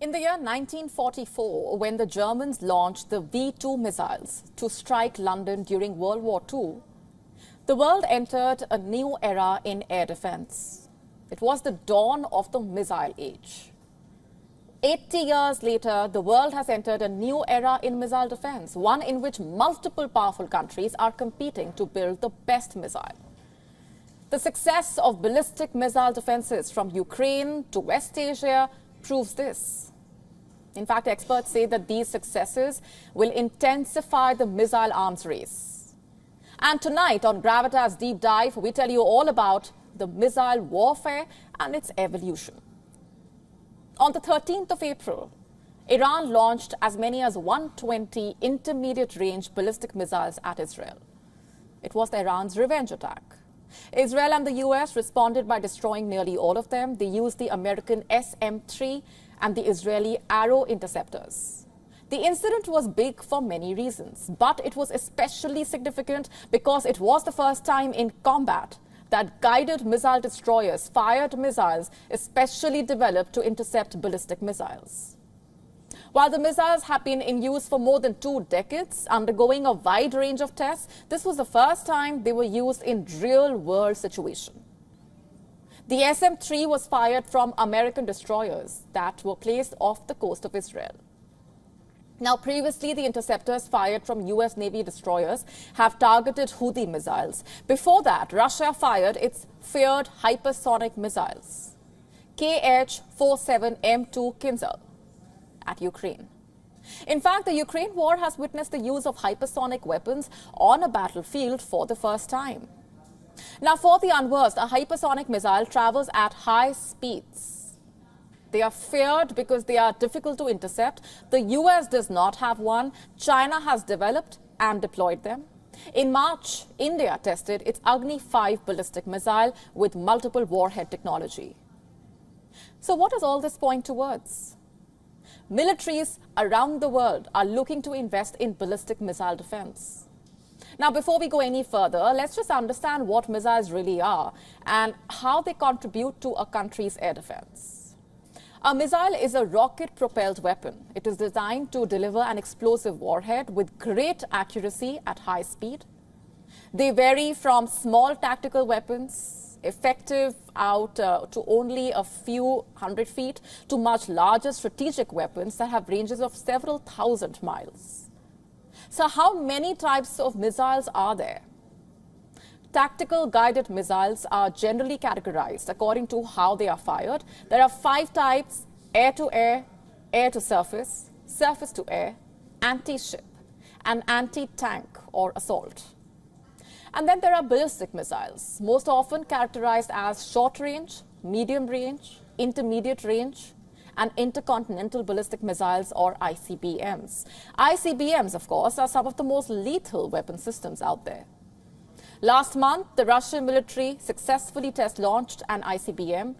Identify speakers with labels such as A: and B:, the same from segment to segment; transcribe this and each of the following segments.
A: In the year 1944, when the Germans launched the V-2 missiles to strike London during World War II, the world entered a new era in air defense. It was the dawn of the missile age. 80 years later, the world has entered a new era in missile defense, one in which multiple powerful countries are competing to build the best missile. The success of ballistic missile defenses from Ukraine to West Asia proves this. In fact, experts say that these successes will intensify the missile arms race. And tonight on Gravitas Deep Dive, we tell you all about the missile warfare and its evolution. On the 13th of April, Iran launched as many as 120 intermediate-range ballistic missiles at Israel. It was Iran's revenge attack. Israel and the US responded by destroying nearly all of them. They used the American SM-3 and the Israeli Arrow interceptors. The incident was big for many reasons, but it was especially significant because it was the first time in combat that guided missile destroyers fired missiles especially developed to intercept ballistic missiles. While the missiles have been in use for more than 2 decades, undergoing a wide range of tests, this was the first time they were used in real-world situations. The SM-3 was fired from American destroyers that were placed off the coast of Israel. Now, previously, the interceptors fired from US Navy destroyers have targeted Houthi missiles. Before that, Russia fired its feared hypersonic missiles, KH-47M2 Kinzhal, at Ukraine. In fact, the Ukraine war has witnessed the use of hypersonic weapons on a battlefield for the first time. Now, for the unversed, a hypersonic missile travels at high speeds. They are feared because they are difficult to intercept. The US does not have one. China has developed and deployed them. In March, India tested its Agni 5 ballistic missile with multiple warhead technology. So what does all this point towards? Militaries around the world are looking to invest in ballistic missile defense. Now, before we go any further, let's just understand what missiles really are and how they contribute to a country's air defense. A missile is a rocket-propelled weapon. It is designed to deliver an explosive warhead with great accuracy at high speed. They vary from small tactical weapons, effective out to only a few hundred feet, to much larger strategic weapons that have ranges of several thousand miles. So how many types of missiles are there? Tactical guided missiles are generally categorized according to how they are fired. There are 5 types: air-to-air, air-to-surface, surface-to-air, anti-ship, and anti-tank or assault. And then there are ballistic missiles, most often characterized as short-range, medium-range, intermediate-range, and intercontinental ballistic missiles or ICBMs. ICBMs, of course, are some of the most lethal weapon systems out there. Last month, the Russian military successfully test-launched an ICBM.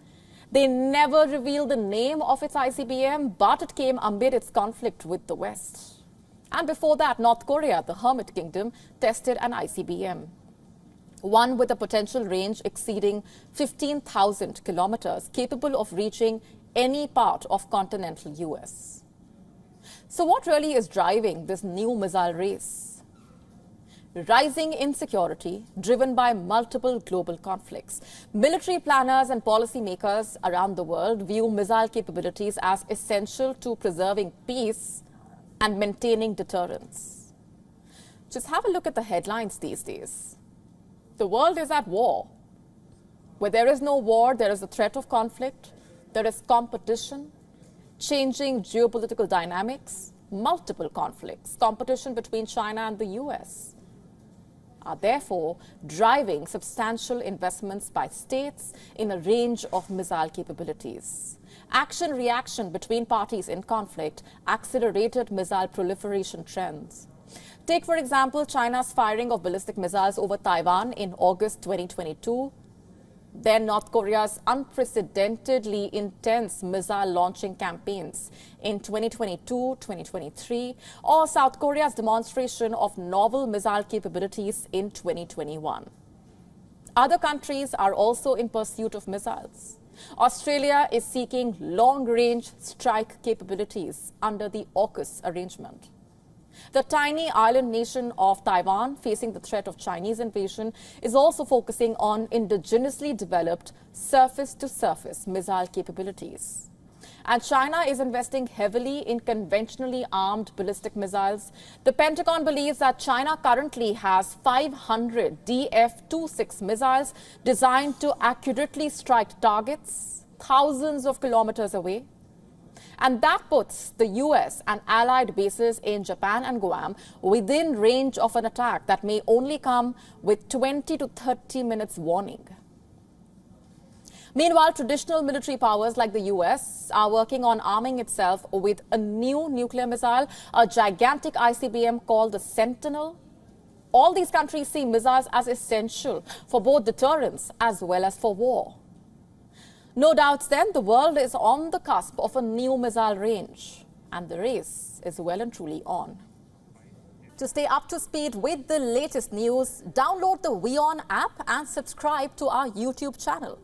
A: They never revealed the name of its ICBM, but it came amid its conflict with the West. And before that, North Korea, the Hermit Kingdom, tested an ICBM, one with a potential range exceeding 15,000 kilometers, capable of reaching any part of continental US. So what really is driving this new missile race? Rising insecurity driven by multiple global conflicts. Military planners and policymakers around the world view missile capabilities as essential to preserving peace and maintaining deterrence. Just have a look at the headlines these days. The world is at war. Where there is no war, there is a threat of conflict, there is competition, changing geopolitical dynamics, multiple conflicts, competition between China and the US are therefore driving substantial investments by states in a range of missile capabilities. Action-reaction between parties in conflict accelerated missile proliferation trends. Take, for example, China's firing of ballistic missiles over Taiwan in August 2022, then North Korea's unprecedentedly intense missile launching campaigns in 2022-2023, or South Korea's demonstration of novel missile capabilities in 2021. Other countries are also in pursuit of missiles. Australia is seeking long-range strike capabilities under the AUKUS arrangement. The tiny island nation of Taiwan, facing the threat of Chinese invasion, is also focusing on indigenously developed surface-to-surface missile capabilities. And China is investing heavily in conventionally armed ballistic missiles. The Pentagon believes that China currently has 500 DF-26 missiles designed to accurately strike targets thousands of kilometers away. And that puts the US and allied bases in Japan and Guam within range of an attack that may only come with 20 to 30 minutes warning. Meanwhile, traditional military powers like the US are working on arming itself with a new nuclear missile, a gigantic ICBM called the Sentinel. All these countries see missiles as essential for both deterrence as well as for war. No doubts then, the world is on the cusp of a new missile range, and the race is well and truly on. To stay up to speed with the latest news, download the WION app and subscribe to our YouTube channel.